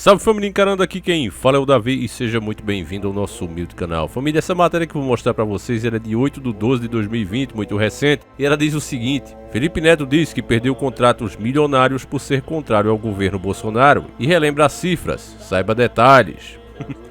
Salve família, encarando aqui quem fala é o Davi e seja muito bem-vindo ao nosso humilde canal. Família, essa matéria que eu vou mostrar pra vocês era de 8/12/2020, muito recente, e ela diz o seguinte: Felipe Neto diz que perdeu contratos milionários por ser contrário ao governo Bolsonaro e relembra as cifras, saiba detalhes.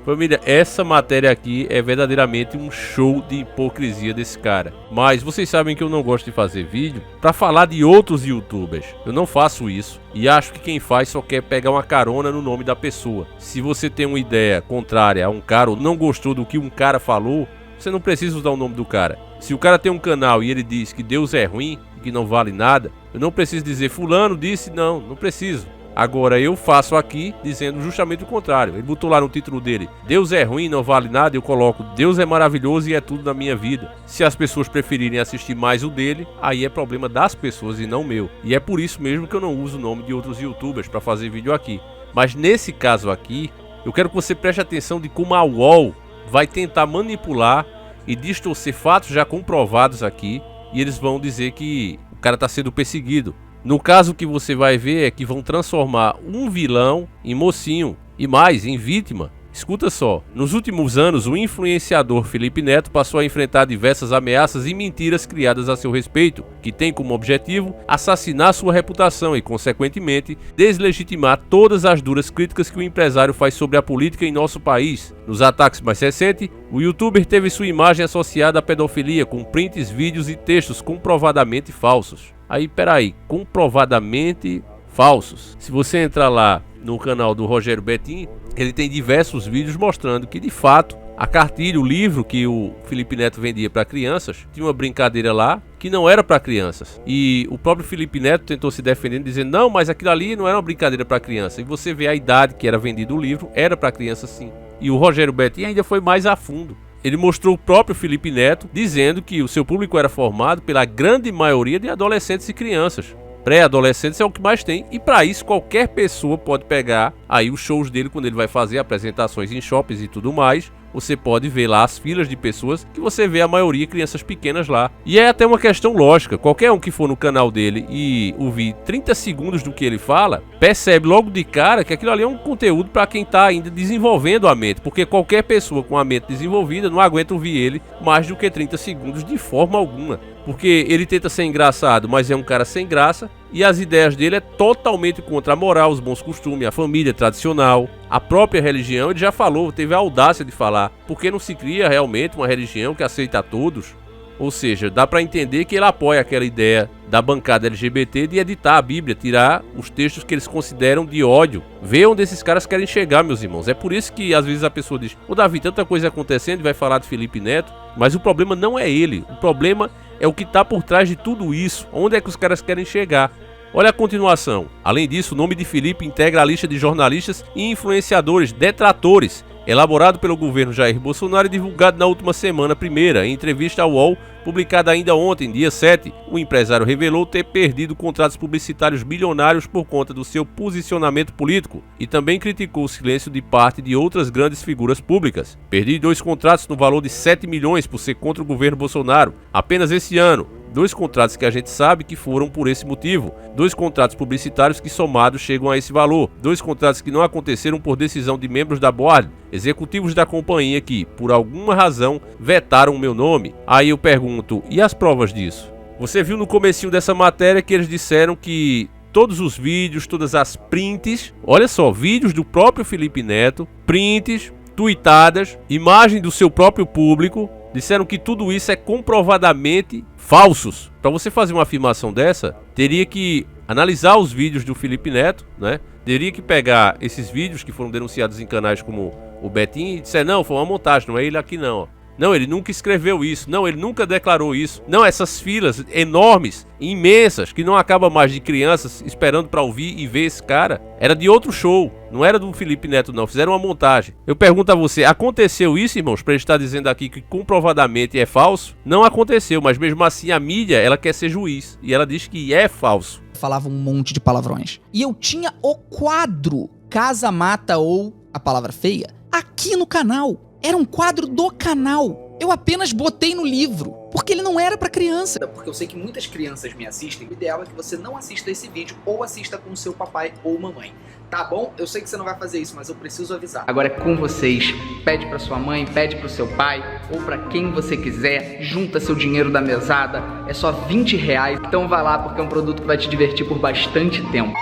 Família, essa matéria aqui é verdadeiramente um show de hipocrisia desse cara. Mas vocês sabem que eu não gosto de fazer vídeo pra falar de outros youtubers. Eu não faço isso e acho que quem faz só quer pegar uma carona no nome da pessoa. Se você tem uma ideia contrária a um cara ou não gostou do que um cara falou, você não precisa usar o nome do cara. Se o cara tem um canal e ele diz que Deus é ruim e que não vale nada, eu não preciso dizer fulano disse, não preciso. Agora eu faço aqui dizendo justamente o contrário. Ele botou lá no título dele: Deus é ruim, não vale nada. Eu coloco: Deus é maravilhoso e é tudo na minha vida. Se as pessoas preferirem assistir mais o dele, aí é problema das pessoas e não meu. E é por isso mesmo que eu não uso o nome de outros youtubers para fazer vídeo aqui. Mas nesse caso aqui, eu quero que você preste atenção de como a UOL vai tentar manipular e distorcer fatos já comprovados aqui, e eles vão dizer que o cara está sendo perseguido. No caso, que você vai ver é que vão transformar um vilão em mocinho e mais, em vítima. Escuta só, nos últimos anos o influenciador Felipe Neto passou a enfrentar diversas ameaças e mentiras criadas a seu respeito, que tem como objetivo assassinar sua reputação e, consequentemente, deslegitimar todas as duras críticas que o empresário faz sobre a política em nosso país. Nos ataques mais recentes, o youtuber teve sua imagem associada à pedofilia com prints, vídeos e textos comprovadamente falsos. Aí, peraí, comprovadamente falsos. Se você entrar lá no canal do Rogério Betim, ele tem diversos vídeos mostrando que, de fato, a cartilha, o livro que o Felipe Neto vendia para crianças, tinha uma brincadeira lá que não era para crianças. E o próprio Felipe Neto tentou se defendendo, dizendo: não, mas aquilo ali não era uma brincadeira para criança. E você vê a idade que era vendido o livro, era para criança sim. E o Rogério Betim ainda foi mais a fundo. Ele mostrou o próprio Felipe Neto dizendo que o seu público era formado pela grande maioria de adolescentes e crianças. Pré-adolescentes é o que mais tem, e para isso qualquer pessoa pode pegar aí os shows dele quando ele vai fazer apresentações em shoppings e tudo mais. Você pode ver lá as filas de pessoas, que você vê a maioria crianças pequenas lá. E é até uma questão lógica, qualquer um que for no canal dele e ouvir 30 segundos do que ele fala, percebe logo de cara que aquilo ali é um conteúdo para quem está ainda desenvolvendo a mente, porque qualquer pessoa com a mente desenvolvida não aguenta ouvir ele mais do que 30 segundos de forma alguma. Porque ele tenta ser engraçado, mas é um cara sem graça, e as ideias dele é totalmente contra a moral, os bons costumes, a família tradicional, a própria religião. Ele já falou, teve a audácia de falar: porque não se cria realmente uma religião que aceita a todos? Ou seja, dá para entender que ele apoia aquela ideia da bancada LGBT de editar a Bíblia, tirar os textos que eles consideram de ódio. Vê onde esses caras querem chegar, meus irmãos. É por isso que às vezes a pessoa diz: ô Davi, tanta coisa acontecendo e vai falar de Felipe Neto. Mas o problema não é ele, o problema é o que está por trás de tudo isso. Onde é que os caras querem chegar? Olha a continuação. Além disso, o nome de Felipe integra a lista de jornalistas e influenciadores detratores, elaborado pelo governo Jair Bolsonaro e divulgado na última semana. Primeira, em entrevista ao UOL, publicada ainda ontem, dia 7, o empresário revelou ter perdido contratos publicitários bilionários por conta do seu posicionamento político e também criticou o silêncio de parte de outras grandes figuras públicas. Perdi 2 contratos no valor de 7 milhões por ser contra o governo Bolsonaro apenas esse ano. 2 contratos que a gente sabe que foram por esse motivo. 2 contratos publicitários que somados chegam a esse valor. 2 contratos que não aconteceram por decisão de membros da board, executivos da companhia que, por alguma razão, vetaram o meu nome. Aí eu pergunto, e as provas disso? Você viu no comecinho dessa matéria que eles disseram que todos os vídeos, todas as prints, olha só, vídeos do próprio Felipe Neto, prints, tuitadas, imagem do seu próprio público, disseram que tudo isso é comprovadamente falsos. Para você fazer uma afirmação dessa, teria que analisar os vídeos do Felipe Neto, né? Teria que pegar esses vídeos que foram denunciados em canais como o Betim e dizer: não, foi uma montagem, não é ele aqui não. Não, ele nunca escreveu isso. Não, ele nunca declarou isso. Não, essas filas enormes, imensas, que não acaba mais de crianças esperando para ouvir e ver esse cara, era de outro show. Não era do Felipe Neto não, fizeram uma montagem. Eu pergunto a você, aconteceu isso, irmãos? Para ele estar dizendo aqui que comprovadamente é falso? Não aconteceu, mas mesmo assim a mídia, ela quer ser juiz. E ela diz que é falso. Falava um monte de palavrões. E eu tinha o quadro Casa Mata ou A Palavra Feia aqui no canal. Era um quadro do canal. Eu apenas botei no livro, porque ele não era pra criança. Porque eu sei que muitas crianças me assistem. O ideal é que você não assista esse vídeo ou assista com seu papai ou mamãe. Tá bom? Eu sei que você não vai fazer isso, mas eu preciso avisar. Agora é com vocês. Pede pra sua mãe, pede pro seu pai ou pra quem você quiser. Junta seu dinheiro da mesada. É só R$20. Então vai lá, porque é um produto que vai te divertir por bastante tempo.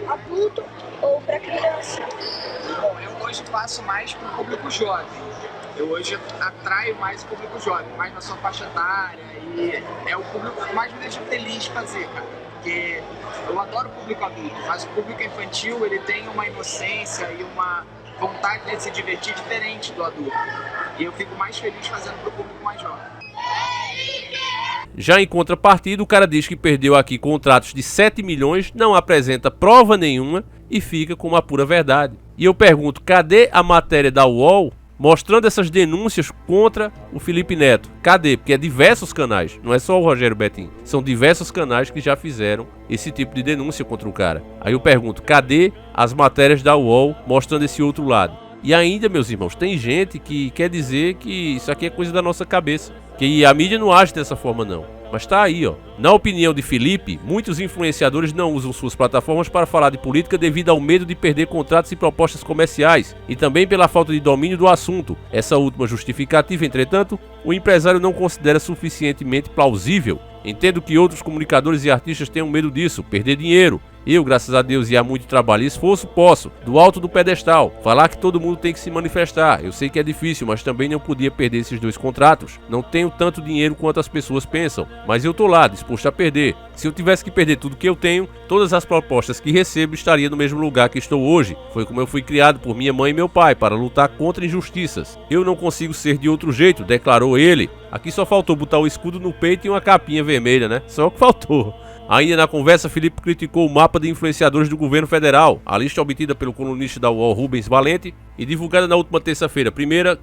Adulto ou para criança? Bom, eu hoje passo mais para o público jovem. Eu hoje atraio mais o público jovem, mais na sua faixa etária, e é o público que mais me deixa feliz de fazer, cara. Porque eu adoro o público adulto, mas o público infantil, ele tem uma inocência e uma vontade de se divertir diferente do adulto. E eu fico mais feliz fazendo para o público mais jovem. Já em contrapartida, o cara diz que perdeu aqui contratos de 7 milhões, não apresenta prova nenhuma e fica com uma pura verdade. E eu pergunto, cadê a matéria da UOL mostrando essas denúncias contra o Felipe Neto? Cadê? Porque é diversos canais, não é só o Rogério Betting. São diversos canais que já fizeram esse tipo de denúncia contra o cara. Aí eu pergunto, cadê as matérias da UOL mostrando esse outro lado? E ainda, meus irmãos, tem gente que quer dizer que isso aqui é coisa da nossa cabeça, que a mídia não age dessa forma não. Mas tá aí, ó. Na opinião de Felipe, muitos influenciadores não usam suas plataformas para falar de política devido ao medo de perder contratos e propostas comerciais, e também pela falta de domínio do assunto. Essa última justificativa, entretanto, o empresário não considera suficientemente plausível. Entendo que outros comunicadores e artistas tenham medo disso, perder dinheiro. Eu, graças a Deus e a muito trabalho e esforço, posso, do alto do pedestal, falar que todo mundo tem que se manifestar. Eu sei que é difícil, mas também não podia perder esses 2 contratos. Não tenho tanto dinheiro quanto as pessoas pensam, mas eu tô lá, disposto a perder. Se eu tivesse que perder tudo que eu tenho, todas as propostas que recebo estaria no mesmo lugar que estou hoje. Foi como eu fui criado por minha mãe e meu pai, para lutar contra injustiças. Eu não consigo ser de outro jeito, declarou ele. Aqui só faltou botar o escudo no peito e uma capinha vermelha, né? Só o que faltou. Ainda na conversa, Felipe criticou o mapa de influenciadores do governo federal. A lista obtida pelo colunista da UOL Rubens Valente e divulgada na última terça-feira,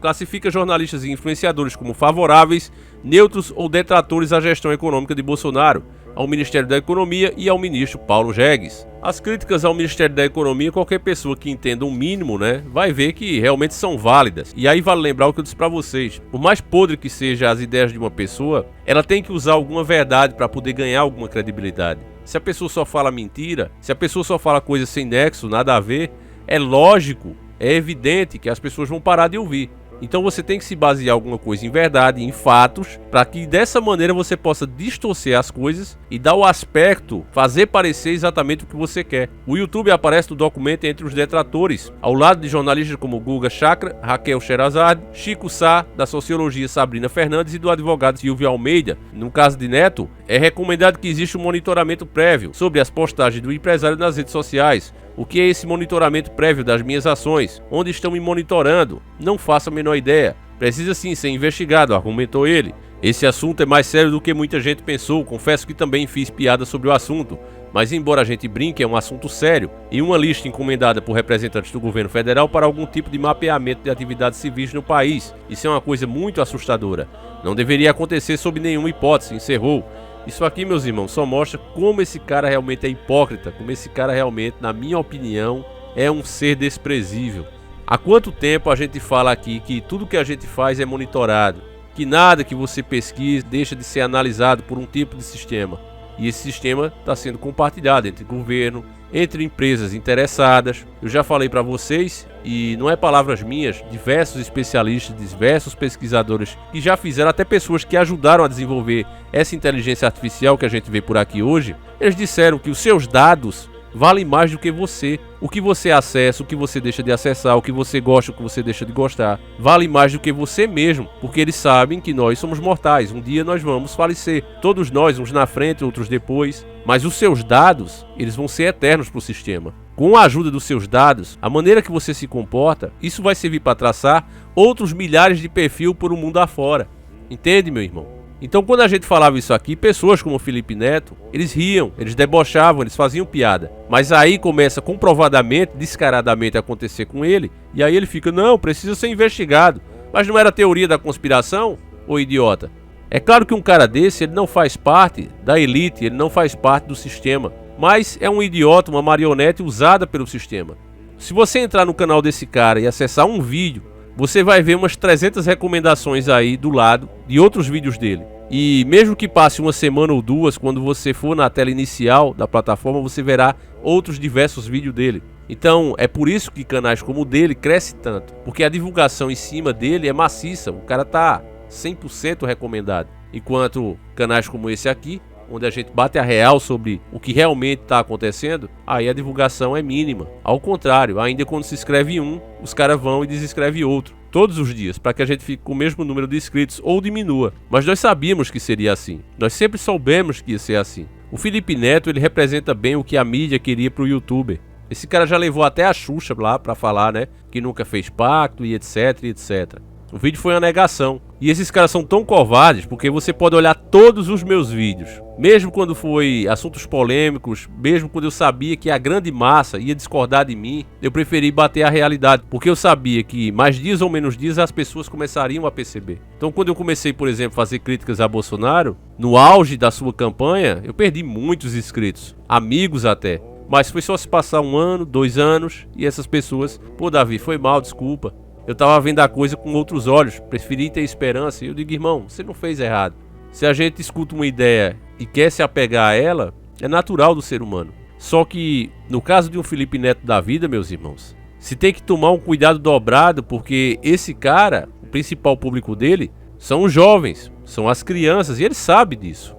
classifica jornalistas e influenciadores como favoráveis, neutros ou detratores à gestão econômica de Bolsonaro, ao Ministério da Economia e ao ministro Paulo Jegues. As críticas ao Ministério da Economia, qualquer pessoa que entenda um mínimo, né, vai ver que realmente são válidas. E aí vale lembrar o que eu disse pra vocês. Por mais podre que sejam as ideias de uma pessoa, ela tem que usar alguma verdade para poder ganhar alguma credibilidade. Se a pessoa só fala mentira, se a pessoa só fala coisas sem nexo, nada a ver, é lógico, é evidente que as pessoas vão parar de ouvir. Então você tem que se basear alguma coisa em verdade, em fatos, para que dessa maneira você possa distorcer as coisas e dar o aspecto, fazer parecer exatamente o que você quer. O YouTube aparece no documento entre os detratores, ao lado de jornalistas como Guga Chakra, Raquel Sherazade, Chico Sá, da sociologia Sabrina Fernandes e do advogado Silvio Almeida. No caso de Neto, é recomendado que exista um monitoramento prévio sobre as postagens do empresário nas redes sociais. O que é esse monitoramento prévio das minhas ações? Onde estão me monitorando? Não faço a menor ideia. Precisa sim ser investigado, argumentou ele. Esse assunto é mais sério do que muita gente pensou. Confesso que também fiz piada sobre o assunto. Mas embora a gente brinque, é um assunto sério. E uma lista encomendada por representantes do governo federal para algum tipo de mapeamento de atividades civis no país. Isso é uma coisa muito assustadora. Não deveria acontecer sob nenhuma hipótese, encerrou. Isso aqui, meus irmãos, só mostra como esse cara realmente é hipócrita, como esse cara realmente, na minha opinião, é um ser desprezível. Há quanto tempo a gente fala aqui que tudo que a gente faz é monitorado, que nada que você pesquise deixa de ser analisado por um tipo de sistema. E esse sistema está sendo compartilhado entre governo, entre empresas interessadas. Eu já falei para vocês, e não é palavras minhas, diversos especialistas, diversos pesquisadores que já fizeram, até pessoas que ajudaram a desenvolver essa inteligência artificial que a gente vê por aqui hoje, eles disseram que os seus dados valem mais do que você. O que você acessa, o que você deixa de acessar, o que você gosta, o que você deixa de gostar, vale mais do que você mesmo, porque eles sabem que nós somos mortais, um dia nós vamos falecer, todos nós, uns na frente, outros depois, mas os seus dados, eles vão ser eternos para o sistema. Com a ajuda dos seus dados, a maneira que você se comporta, isso vai servir para traçar outros milhares de perfil por o mundo afora. Entende, meu irmão? Então, quando a gente falava isso aqui, pessoas como o Felipe Neto, eles riam, eles debochavam, eles faziam piada. Mas aí começa comprovadamente, descaradamente a acontecer com ele, e aí ele fica, não, precisa ser investigado. Mas não era teoria da conspiração, ô idiota? É claro que um cara desse, ele não faz parte da elite, ele não faz parte do sistema, mas é um idiota, uma marionete usada pelo sistema. Se você entrar no canal desse cara e acessar um vídeo, você vai ver umas 300 recomendações aí do lado de outros vídeos dele. E mesmo que passe uma semana ou duas, quando você for na tela inicial da plataforma, você verá outros diversos vídeos dele. Então é por isso que canais como o dele crescem tanto, porque a divulgação em cima dele é maciça, o cara tá 100% recomendado. Enquanto canais como esse aqui, onde a gente bate a real sobre o que realmente está acontecendo, aí a divulgação é mínima. Ao contrário, ainda quando se escreve um, os caras vão e desescrevem outro, todos os dias, para que a gente fique com o mesmo número de inscritos ou diminua. Mas nós sabíamos que seria assim, nós sempre soubemos que ia ser assim. O Felipe Neto, ele representa bem o que a mídia queria pro youtuber. Esse cara já levou até a Xuxa lá pra falar, né, que nunca fez pacto e etc, e etc. O vídeo foi uma negação. E esses caras são tão covardes porque você pode olhar todos os meus vídeos. Mesmo quando foi assuntos polêmicos, mesmo quando eu sabia que a grande massa ia discordar de mim, eu preferi bater a realidade. Porque eu sabia que mais dias ou menos dias as pessoas começariam a perceber. Então quando eu comecei, por exemplo, a fazer críticas a Bolsonaro, no auge da sua campanha, eu perdi muitos inscritos. Amigos até. Mas foi só se passar 1 ano, 2 anos e essas pessoas... Pô, Davi, foi mal, desculpa. Eu tava vendo a coisa com outros olhos, preferi ter esperança. E eu digo, irmão, você não fez errado. Se a gente escuta uma ideia e quer se apegar a ela, é natural do ser humano. Só que, no caso de um Felipe Neto da vida, meus irmãos, se tem que tomar um cuidado dobrado, porque esse cara, o principal público dele, são os jovens, são as crianças, e ele sabe disso.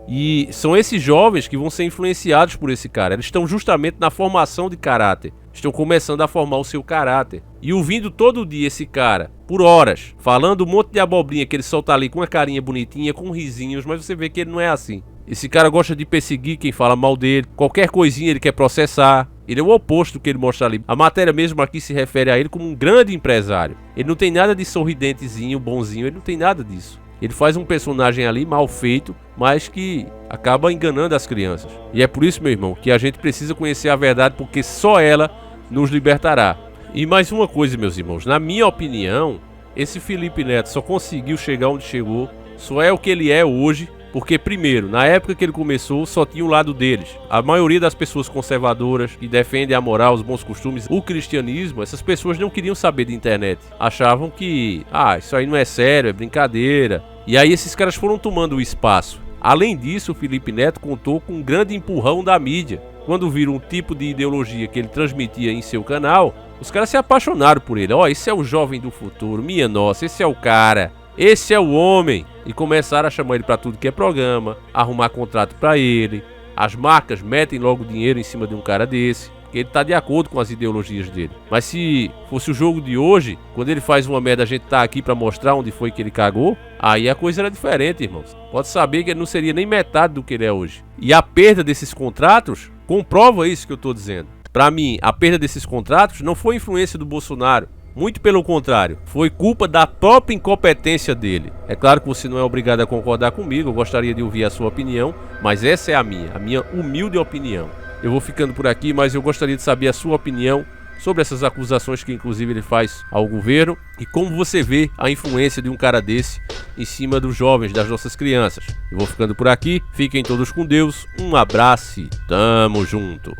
E são esses jovens que vão ser influenciados por esse cara. Eles estão justamente na formação de caráter. Estão começando a formar o seu caráter. E ouvindo todo dia esse cara, por horas, falando um monte de abobrinha que ele solta ali com uma carinha bonitinha, com risinhos, mas você vê que ele não é assim. Esse cara gosta de perseguir quem fala mal dele. Qualquer coisinha ele quer processar. Ele é o oposto do que ele mostra ali. A matéria mesmo aqui se refere a ele como um grande empresário. Ele não tem nada de sorridentezinho, bonzinho, ele não tem nada disso. Ele faz um personagem ali mal feito, mas que acaba enganando as crianças. E é por isso, meu irmão, que a gente precisa conhecer a verdade, porque só ela nos libertará. E mais uma coisa, meus irmãos, na minha opinião, esse Felipe Neto só conseguiu chegar onde chegou, só é o que ele é hoje, porque primeiro, na época que ele começou, só tinha o lado deles. A maioria das pessoas conservadoras que defendem a moral, os bons costumes, o cristianismo, essas pessoas não queriam saber de internet. Achavam que, isso aí não é sério, é brincadeira. E aí esses caras foram tomando o espaço. Além disso, o Felipe Neto contou com um grande empurrão da mídia. Quando viram um tipo de ideologia que ele transmitia em seu canal, os caras se apaixonaram por ele. Esse é o jovem do futuro, minha nossa, esse é o cara. Esse é o homem. E começaram a chamar ele para tudo que é programa, arrumar contrato para ele. As marcas metem logo dinheiro em cima de um cara desse, porque ele tá de acordo com as ideologias dele. Mas se fosse o jogo de hoje, quando ele faz uma merda, a gente tá aqui para mostrar onde foi que ele cagou, aí a coisa era diferente, irmãos. Pode saber que ele não seria nem metade do que ele é hoje. E a perda desses contratos comprova isso que eu tô dizendo. Para mim, a perda desses contratos não foi influência do Bolsonaro. Muito pelo contrário, foi culpa da própria incompetência dele. É claro que você não é obrigado a concordar comigo, eu gostaria de ouvir a sua opinião, mas essa é a minha humilde opinião. Eu vou ficando por aqui, mas eu gostaria de saber a sua opinião sobre essas acusações que inclusive ele faz ao governo e como você vê a influência de um cara desse em cima dos jovens, das nossas crianças. Eu vou ficando por aqui, fiquem todos com Deus, um abraço e tamo junto.